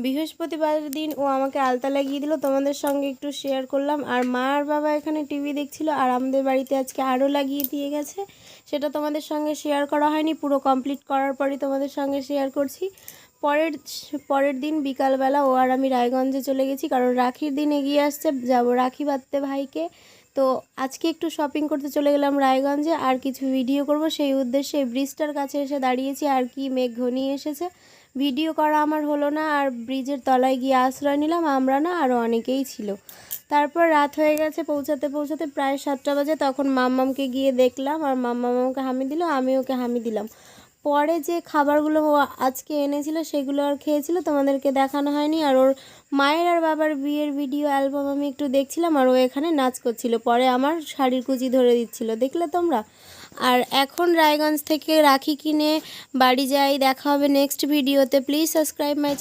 বৃহস্পতিবার দিন ও আমাকে আলতা লাগিয়ে দিল, তোমাদের সঙ্গে একটু শেয়ার করলাম। আর মা আর বাবা এখানে টিভি দেখছিল, আর আমাদের বাড়িতে আজকে আরও লাগিয়ে দিয়ে গেছে, সেটা তোমাদের সঙ্গে শেয়ার করা হয়নি। পুরো কমপ্লিট করার পরই তোমাদের সঙ্গে শেয়ার করছি। পরের দিন বিকালবেলা ও আর আমি রায়গঞ্জে চলে গেছি, কারণ রাখির দিন এগিয়ে আসছে, যাব রাখি বাঁধতে ভাইকে। তো আজকে একটু শপিং করতে চলে গেলাম রায়গঞ্জে, আর কিছু ভিডিও করব সেই উদ্দেশ্যে এই ব্রিজটার কাছে এসে দাঁড়িয়েছি। আর কি মেঘ ঘনিয়ে এসেছে, ভিডিও করা আমার হলো না। আর ব্রিজের তলায় গিয়ে আশ্রয় নিলাম, আমরা না আরও অনেকেই ছিল। তারপর রাত হয়ে গেছে, পৌঁছাতে পৌঁছাতে প্রায় 7টা বাজে। তখন মাম্মামকে গিয়ে দেখলাম, আর মাম্মাম আমাকে হামি দিল, আমি ওকে হামি দিলাম। পরে যে খাবারগুলো ও আজকে এনেছিল সেগুলো আর খেয়েছিল, তোমাদেরকে দেখানো হয়নি। আর ওর মায়ের আর বাবার বিয়ের ভিডিও অ্যালবাম আমি একটু দেখছিলাম, আর ও এখানে নাচ করছিল, পরে আমার শাড়ির কুচি ধরে দিচ্ছিল, দেখলে তোমরা। আর এখন রায়গঞ্জ থেকে রাখি কিনে বাড়ি যাই, দেখা হবে নেক্সট ভিডিওতে। Please subscribe my